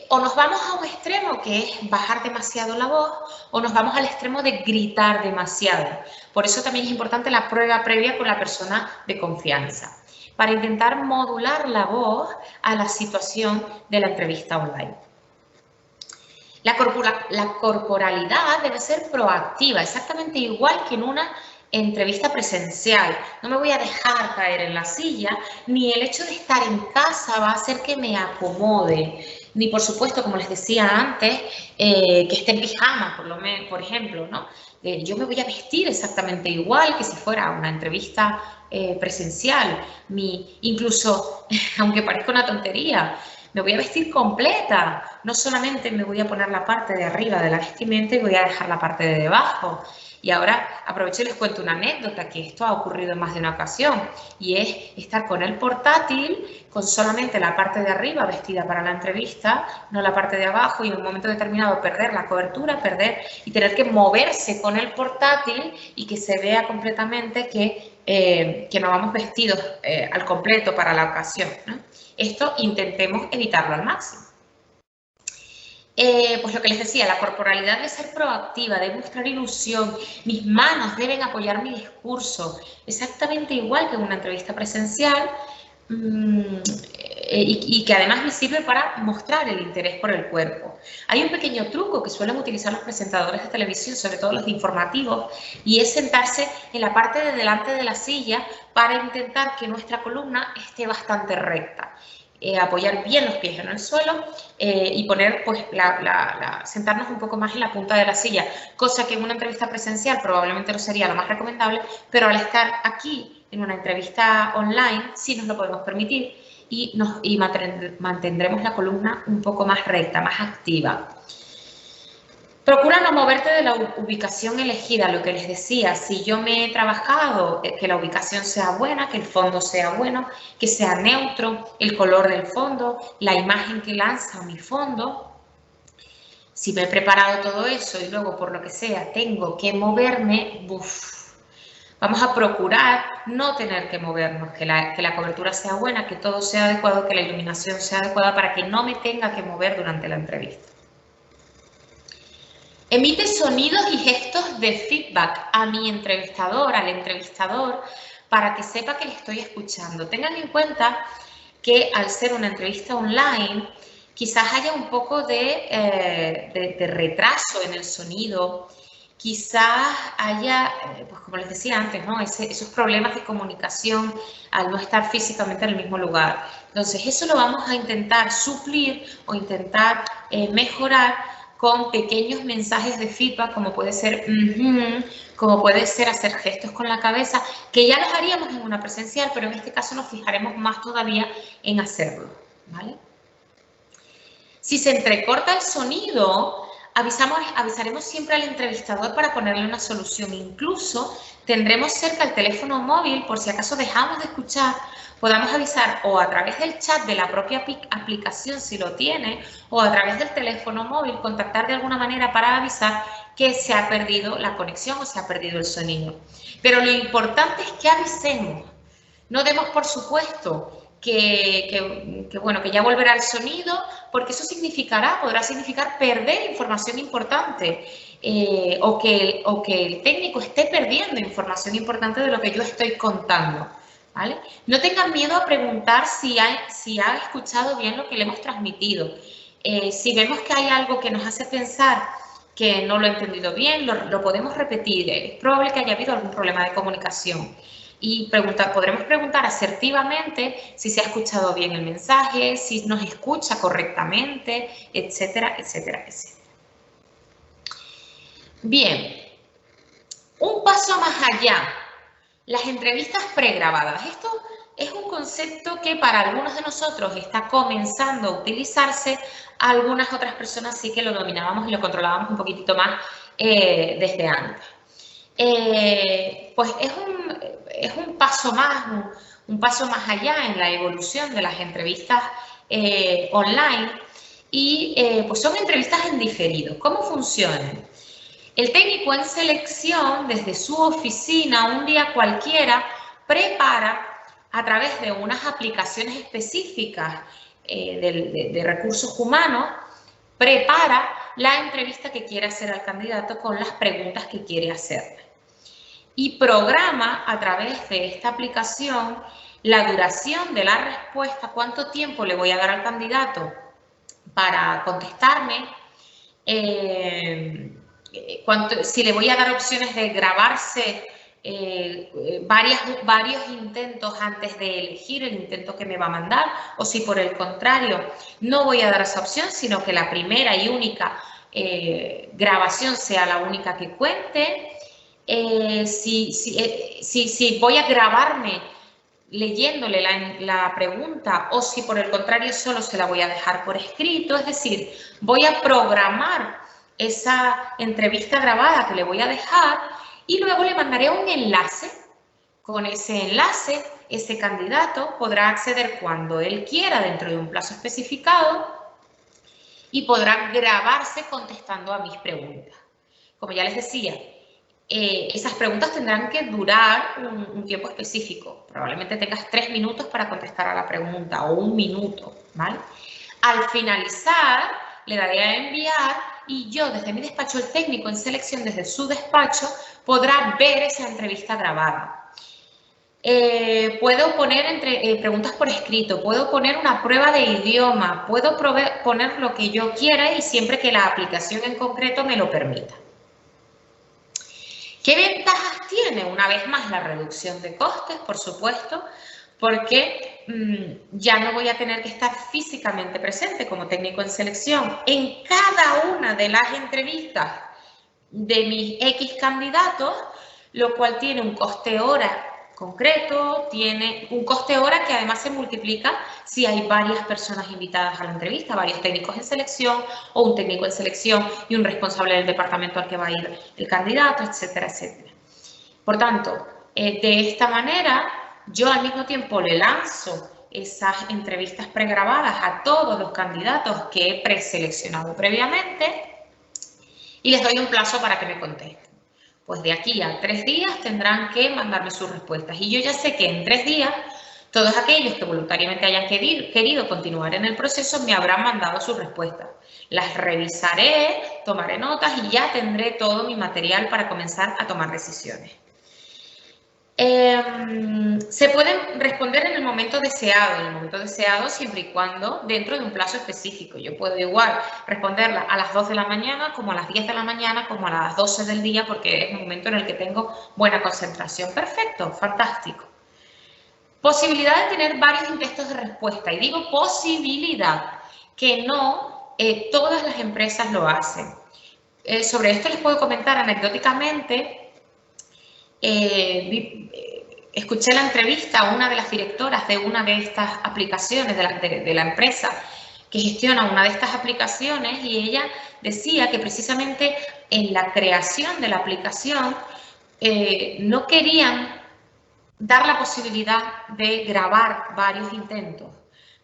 Speaker 1: O nos vamos a un extremo que es bajar demasiado la voz o nos vamos al extremo de gritar demasiado. Por eso también es importante la prueba previa con la persona de confianza para intentar modular la voz a la situación de la entrevista online. La corporalidad debe ser proactiva, exactamente igual que en una entrevista presencial. No me voy a dejar caer en la silla, ni el hecho de estar en casa va a hacer que me acomode, ni por supuesto, como les decía antes, que esté en pijama, por ejemplo, ¿no? Yo me voy a vestir exactamente igual que si fuera una entrevista presencial. Incluso, aunque parezca una tontería, me voy a vestir completa, no solamente me voy a poner la parte de arriba de la vestimenta y voy a dejar la parte de debajo. Y ahora aprovecho y les cuento una anécdota, que esto ha ocurrido en más de una ocasión, y es estar con el portátil, con solamente la parte de arriba vestida para la entrevista, no la parte de abajo, y en un momento determinado perder la cobertura, y tener que moverse con el portátil y que se vea completamente que no vamos vestidos al completo para la ocasión, ¿no? Esto intentemos evitarlo al máximo. Pues lo que les decía, la corporalidad debe ser proactiva, debe mostrar ilusión, mis manos deben apoyar mi discurso, exactamente igual que en una entrevista presencial, y que además me sirve para mostrar el interés por el cuerpo. Hay un pequeño truco que suelen utilizar los presentadores de televisión, sobre todo los de informativos, y es sentarse en la parte de delante de la silla para intentar que nuestra columna esté bastante recta. Apoyar bien los pies en el suelo y poner, pues, sentarnos un poco más en la punta de la silla, cosa que en una entrevista presencial probablemente no sería lo más recomendable, pero al estar aquí en una entrevista online sí nos lo podemos permitir y mantendremos la columna un poco más recta, más activa. Procura no moverte de la ubicación elegida, lo que les decía. Si yo me he trabajado, que la ubicación sea buena, que el fondo sea bueno, que sea neutro, el color del fondo, la imagen que lanza mi fondo. Si me he preparado todo eso y luego, por lo que sea, tengo que moverme, vamos a procurar no tener que movernos, que la cobertura sea buena, que todo sea adecuado, que la iluminación sea adecuada para que no me tenga que mover durante la entrevista. Emite sonidos y gestos de feedback a mi entrevistador, al entrevistador, para que sepa que le estoy escuchando. Tengan en cuenta que al ser una entrevista online, quizás haya un poco de retraso en el sonido, quizás haya, pues como les decía antes, ¿no? Esos problemas de comunicación al no estar físicamente en el mismo lugar. Entonces, eso lo vamos a intentar suplir o intentar mejorar con pequeños mensajes de feedback, como puede ser como puede ser hacer gestos con la cabeza, que ya los haríamos en una presencial, pero en este caso nos fijaremos más todavía en hacerlo, ¿vale? Si se entrecorta el sonido, avisaremos siempre al entrevistador para ponerle una solución. Incluso tendremos cerca el teléfono móvil, por si acaso dejamos de escuchar, podamos avisar o a través del chat de la propia aplicación, si lo tiene, o a través del teléfono móvil, contactar de alguna manera para avisar que se ha perdido la conexión o se ha perdido el sonido. Pero lo importante es que avisemos. No demos por supuesto que ya volverá el sonido, porque eso podrá significar perder información importante o que el técnico esté perdiendo información importante de lo que yo estoy contando, ¿vale? No tengan miedo a preguntar si ha escuchado bien lo que le hemos transmitido. Si vemos que hay algo que nos hace pensar que no lo he entendido bien, lo podemos repetir. Es probable que haya habido algún problema de comunicación. Y podremos preguntar asertivamente si se ha escuchado bien el mensaje, si nos escucha correctamente, etcétera, etcétera, etcétera. Bien, un paso más allá, las entrevistas pregrabadas. Esto es un concepto que para algunos de nosotros está comenzando a utilizarse, algunas otras personas sí que lo dominábamos y lo controlábamos un poquitito más desde antes. Pues es un paso más allá en la evolución de las entrevistas online y pues son entrevistas en diferido. ¿Cómo funcionan? El técnico en selección, desde su oficina, un día cualquiera, prepara a través de unas aplicaciones específicas de recursos humanos, prepara la entrevista que quiere hacer al candidato con las preguntas que quiere hacerle. Y programa a través de esta aplicación la duración de la respuesta, cuánto tiempo le voy a dar al candidato para contestarme, si le voy a dar opciones de grabarse varios intentos antes de elegir el intento que me va a mandar, o si por el contrario no voy a dar esa opción, sino que la primera y única grabación sea la única que cuente. Si voy a grabarme leyéndole la pregunta o si por el contrario solo se la voy a dejar por escrito, es decir, voy a programar esa entrevista grabada que le voy a dejar y luego le mandaré un enlace. Con ese enlace, ese candidato podrá acceder cuando él quiera dentro de un plazo especificado y podrá grabarse contestando a mis preguntas. Como ya les decía, esas preguntas tendrán que durar un tiempo específico. Probablemente tengas 3 minutos para contestar a la pregunta o 1 minuto, ¿vale? Al finalizar, le daré a enviar y yo desde mi despacho, el técnico en selección desde su despacho, podrá ver esa entrevista grabada. Puedo poner preguntas por escrito, puedo poner una prueba de idioma, puedo poner lo que yo quiera y siempre que la aplicación en concreto me lo permita. ¿Qué ventajas tiene? Una vez más, la reducción de costes, por supuesto, porque ya no voy a tener que estar físicamente presente como técnico en selección en cada una de las entrevistas de mis X candidatos, lo cual tiene un coste hora concreto, tiene un coste hora que además se multiplica si hay varias personas invitadas a la entrevista, varios técnicos en selección o un técnico en selección y un responsable del departamento al que va a ir el candidato, etcétera, etcétera. Por tanto, de esta manera, yo al mismo tiempo le lanzo esas entrevistas pregrabadas a todos los candidatos que he preseleccionado previamente y les doy un plazo para que me contesten. Pues de aquí a 3 días tendrán que mandarme sus respuestas. Y yo ya sé que en 3 días, todos aquellos que voluntariamente hayan querido continuar en el proceso me habrán mandado sus respuestas. Las revisaré, tomaré notas y ya tendré todo mi material para comenzar a tomar decisiones. Se pueden responder en el momento deseado siempre y cuando dentro de un plazo específico. Yo puedo igual responderla a las 2 de la mañana, como a las 10 de la mañana, como a las 12 del día, porque es un momento en el que tengo buena concentración. Perfecto, fantástico. Posibilidad de tener varios intentos de respuesta. Y digo posibilidad, que no todas las empresas lo hacen. Sobre esto les puedo comentar anecdóticamente. Escuché la entrevista a una de las directoras de una de estas aplicaciones de la empresa que gestiona una de estas aplicaciones y ella decía que precisamente en la creación de la aplicación no querían dar la posibilidad de grabar varios intentos.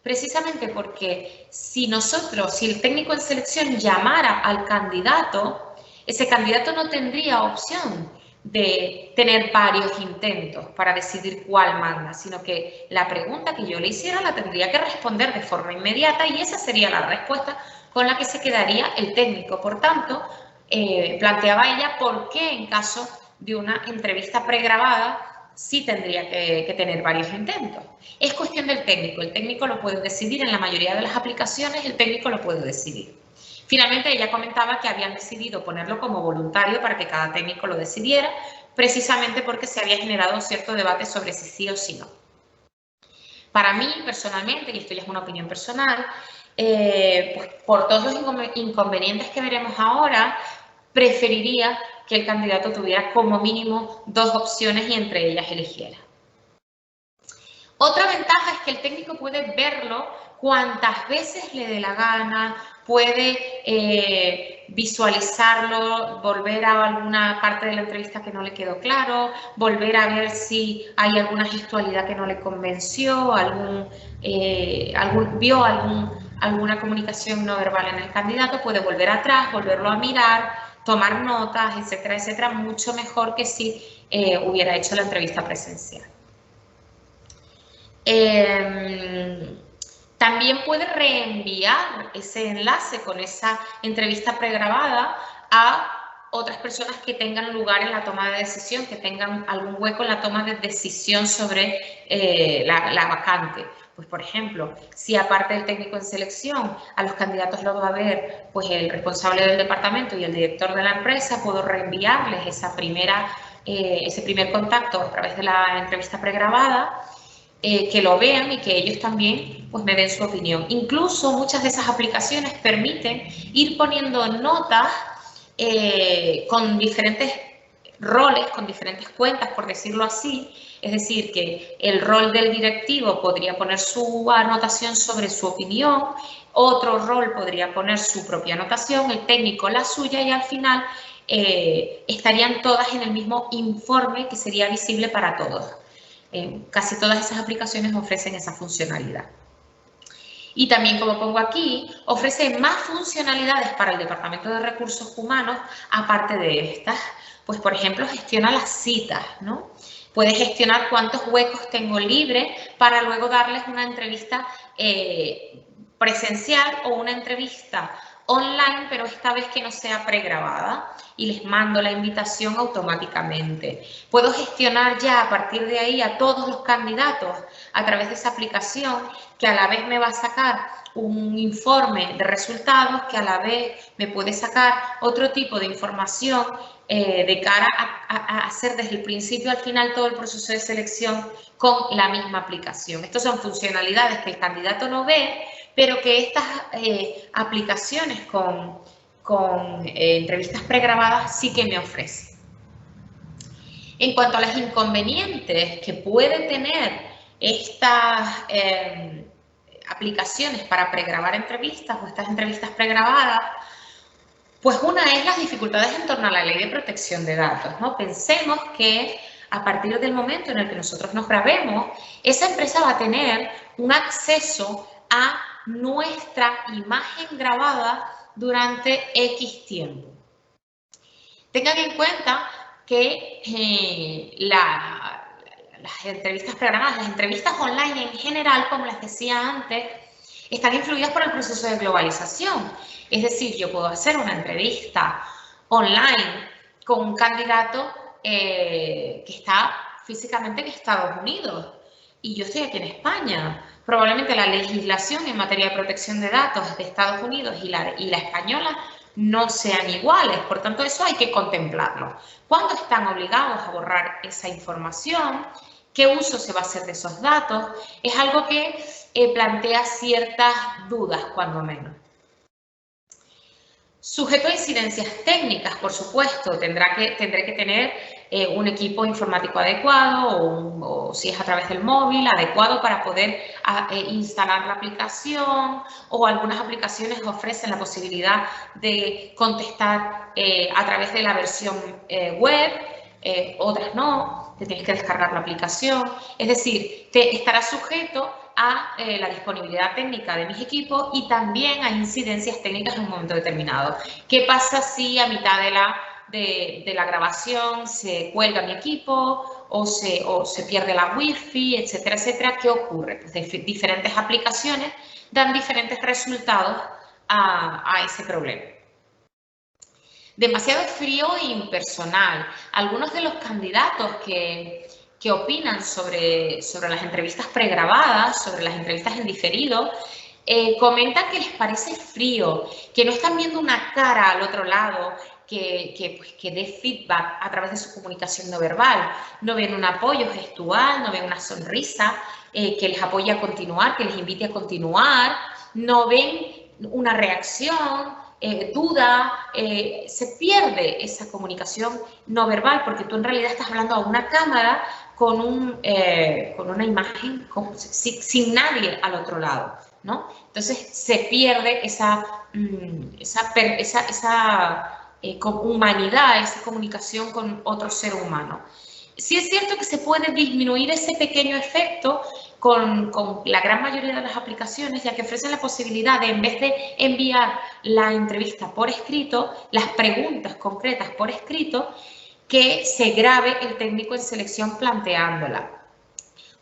Speaker 1: Precisamente porque si el técnico en selección llamara al candidato, ese candidato no tendría opción de tener varios intentos para decidir cuál manda, sino que la pregunta que yo le hiciera la tendría que responder de forma inmediata y esa sería la respuesta con la que se quedaría el técnico. Por tanto, planteaba ella por qué en caso de una entrevista pregrabada sí tendría que tener varios intentos. Es cuestión del técnico, el técnico lo puede decidir, en la mayoría de las aplicaciones el técnico lo puede decidir. Finalmente, ella comentaba que habían decidido ponerlo como voluntario para que cada técnico lo decidiera, precisamente porque se había generado un cierto debate sobre si sí o si no. Para mí, personalmente, y esto ya es una opinión personal, pues por todos los inconvenientes que veremos ahora, preferiría que el candidato tuviera como mínimo 2 opciones y entre ellas eligiera. Otra ventaja es que el técnico puede verlo cuantas veces le dé la gana, puede visualizarlo, volver a alguna parte de la entrevista que no le quedó claro, volver a ver si hay alguna gestualidad que no le convenció, vio alguna comunicación no verbal en el candidato, puede volver atrás, volverlo a mirar, tomar notas, etcétera, etcétera, mucho mejor que si hubiera hecho la entrevista presencial. También puede reenviar ese enlace con esa entrevista pregrabada a otras personas que tengan lugar en la toma de decisión, que tengan algún hueco en la toma de decisión sobre la vacante. Pues, por ejemplo, si aparte del técnico en selección a los candidatos los va a ver pues, el responsable del departamento y el director de la empresa, puedo reenviarles ese primer contacto a través de la entrevista pregrabada, que lo vean y que ellos también pues, me den su opinión. Incluso muchas de esas aplicaciones permiten ir poniendo notas con diferentes roles, con diferentes cuentas, por decirlo así, Es decir, que el rol del directivo podría poner su anotación sobre su opinión, otro rol podría poner su propia anotación, el técnico la suya y al final estarían todas en el mismo informe que sería visible para todos. Casi todas esas aplicaciones ofrecen esa funcionalidad. Y también, como pongo aquí, ofrece más funcionalidades para el Departamento de Recursos Humanos, aparte de estas. Pues, por ejemplo, gestiona las citas, ¿no? Puede gestionar cuántos huecos tengo libres para luego darles una entrevista presencial o una entrevista online, pero esta vez que no sea pregrabada, y les mando la invitación automáticamente. Puedo gestionar ya a partir de ahí a todos los candidatos a través de esa aplicación, que a la vez me va a sacar un informe de resultados, que a la vez me puede sacar otro tipo de información de cara a hacer desde el principio al final todo el proceso de selección con la misma aplicación. Estas son funcionalidades que el candidato no ve, pero que estas aplicaciones con entrevistas pregrabadas sí que me ofrecen. En cuanto a los inconvenientes que puede tener estas aplicaciones para pregrabar entrevistas o estas entrevistas pregrabadas, pues una es las dificultades en torno a la ley de protección de datos, ¿no? Pensemos que a partir del momento en el que nosotros nos grabemos, esa empresa va a tener un acceso a nuestra imagen grabada durante X tiempo. Tengan en cuenta que las entrevistas programadas, las entrevistas online en general, como les decía antes, están influidas por el proceso de globalización. Es decir, yo puedo hacer una entrevista online con un candidato que está físicamente en Estados Unidos y yo estoy aquí en España. Probablemente la legislación en materia de protección de datos de Estados Unidos y la española no sean iguales, por tanto eso hay que contemplarlo. ¿Cuándo están obligados a borrar esa información? ¿Qué uso se va a hacer de esos datos? Es algo que plantea ciertas dudas, cuando menos. Sujeto a incidencias técnicas, por supuesto, tendré que tener un equipo informático adecuado o si es a través del móvil, adecuado para poder instalar la aplicación, o algunas aplicaciones ofrecen la posibilidad de contestar a través de la versión web, otras no, te tienes que descargar la aplicación. Es decir, estará sujeto a la disponibilidad técnica de mis equipos y también a incidencias técnicas en un momento determinado. ¿Qué pasa si a mitad de la grabación se cuelga mi equipo o se pierde la wifi, etcétera, etcétera? ¿Qué ocurre? Pues diferentes aplicaciones dan diferentes resultados a ese problema. Demasiado frío e impersonal. Algunos de los candidatos que opinan sobre las entrevistas pregrabadas, sobre las entrevistas en diferido, comentan que les parece frío, que no están viendo una cara al otro lado que dé feedback a través de su comunicación no verbal. No ven un apoyo gestual, no ven una sonrisa que les apoye a continuar, que les invite a continuar, no ven una reacción, duda, se pierde esa comunicación no verbal porque tú en realidad estás hablando a una cámara con una imagen sin nadie al otro lado, ¿no? Entonces se pierde esa humanidad, esa comunicación con otro ser humano. Sí es cierto que se puede disminuir ese pequeño efecto con la gran mayoría de las aplicaciones, ya que ofrecen la posibilidad de, en vez de enviar la entrevista por escrito, las preguntas concretas por escrito, que se grabe el técnico en selección planteándola.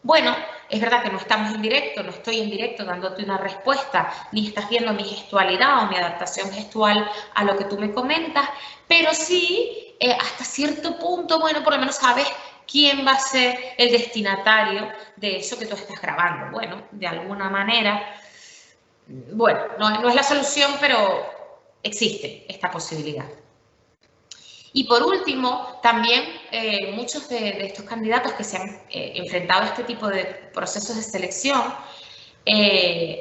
Speaker 1: Bueno, es verdad que no estamos en directo, no estoy en directo dándote una respuesta, ni estás viendo mi gestualidad o mi adaptación gestual a lo que tú me comentas, pero sí, hasta cierto punto, bueno, por lo menos sabes quién va a ser el destinatario de eso que tú estás grabando. Bueno, de alguna manera, bueno, no es la solución, pero existe esta posibilidad. Y por último, también muchos de estos candidatos que se han enfrentado a este tipo de procesos de selección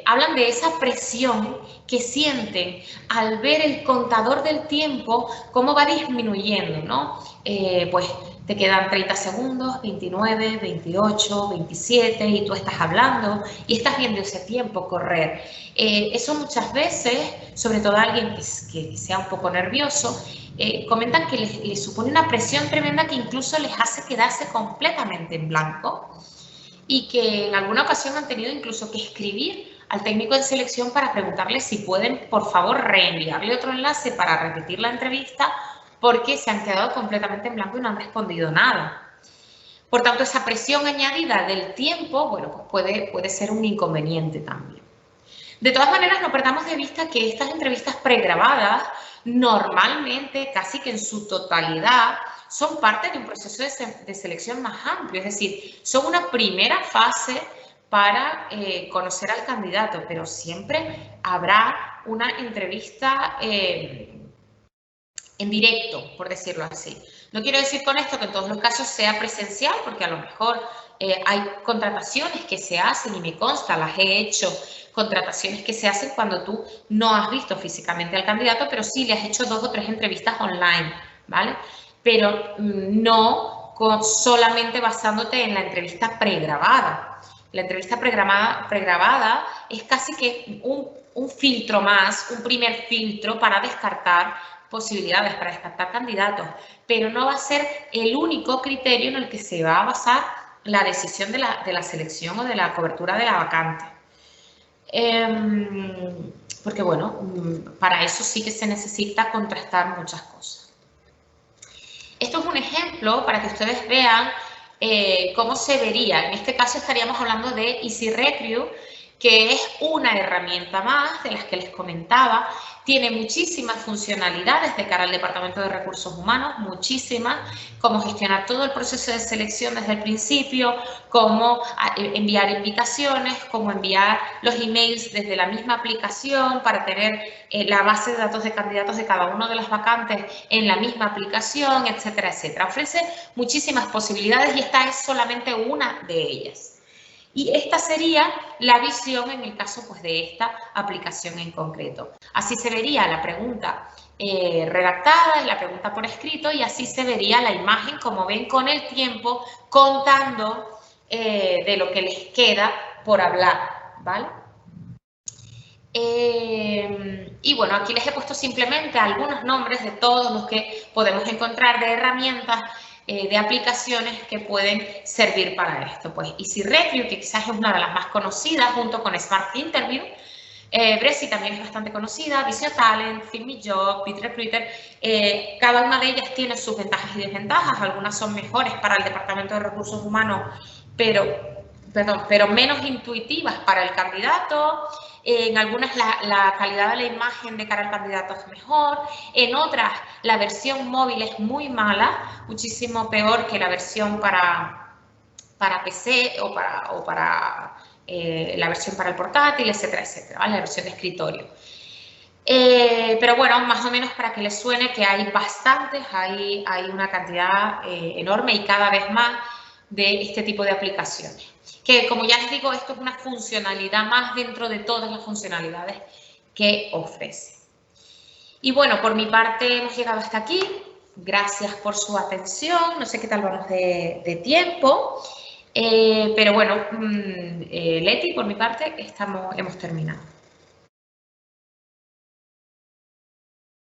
Speaker 1: hablan de esa presión que sienten al ver el contador del tiempo, cómo va disminuyendo, ¿no? Pues Te quedan 30 segundos, 29, 28, 27 y tú estás hablando y estás viendo ese tiempo correr. Eso muchas veces, sobre todo a alguien que sea un poco nervioso, comentan que les supone una presión tremenda que incluso les hace quedarse completamente en blanco y que en alguna ocasión han tenido incluso que escribir al técnico de selección para preguntarle si pueden, por favor, reenviarle otro enlace para repetir la entrevista porque se han quedado completamente en blanco y no han respondido nada. Por tanto, esa presión añadida del tiempo, bueno, pues puede ser un inconveniente también. De todas maneras, no perdamos de vista que estas entrevistas pregrabadas normalmente, casi que en su totalidad, son parte de un proceso de selección más amplio, es decir, son una primera fase para conocer al candidato, pero siempre habrá una entrevista en directo, por decirlo así. No quiero decir con esto que en todos los casos sea presencial, porque a lo mejor hay contrataciones que se hacen, y me consta, las he hecho, contrataciones que se hacen cuando tú no has visto físicamente al candidato, pero sí le has hecho 2 o 3 entrevistas online, ¿vale? Pero no solamente basándote en la entrevista pregrabada. La entrevista pregrabada es casi que un filtro más, un primer filtro para descartar posibilidades, para descartar candidatos, pero no va a ser el único criterio en el que se va a basar la decisión de la selección o de la cobertura de la vacante. Porque, bueno, para eso sí que se necesita contrastar muchas cosas. Esto es un ejemplo para que ustedes vean cómo se vería. En este caso estaríamos hablando de EasyRecruit, que es una herramienta más de las que les comentaba. Tiene muchísimas funcionalidades de cara al Departamento de Recursos Humanos, muchísimas, como gestionar todo el proceso de selección desde el principio, cómo enviar invitaciones, cómo enviar los emails desde la misma aplicación para tener la base de datos de candidatos de cada una de las vacantes en la misma aplicación, etcétera, etcétera. Ofrece muchísimas posibilidades y esta es solamente una de ellas. Y esta sería la visión en el caso pues, de esta aplicación en concreto. Así se vería la pregunta redactada, la pregunta por escrito, y así se vería la imagen, como ven, con el tiempo, contando de lo que les queda por hablar, ¿vale? Y bueno, aquí les he puesto simplemente algunos nombres de todos los que podemos encontrar de herramientas de aplicaciones que pueden servir para esto. Pues EasyRecruit, que quizás es una de las más conocidas, junto con Smart Interview. Breezy también es bastante conocida, VisioTalent, FitMeJob, BitRecruiter. Cada una de ellas tiene sus ventajas y desventajas. Algunas son mejores para el Departamento de Recursos Humanos, pero menos intuitivas para el candidato. En algunas la calidad de la imagen de cara al candidato es mejor, en otras la versión móvil es muy mala, muchísimo peor que la versión para PC o para la versión para el portátil, etcétera, etcétera, ¿vale? La versión de escritorio. Pero bueno, más o menos para que les suene que hay bastantes, hay una cantidad enorme y cada vez más de este tipo de aplicaciones. Que, como ya les digo, esto es una funcionalidad más dentro de todas las funcionalidades que ofrece. Y bueno, por mi parte hemos llegado hasta aquí. Gracias por su atención. No sé qué tal vamos de tiempo. Pero bueno, Leti, por mi parte, hemos terminado.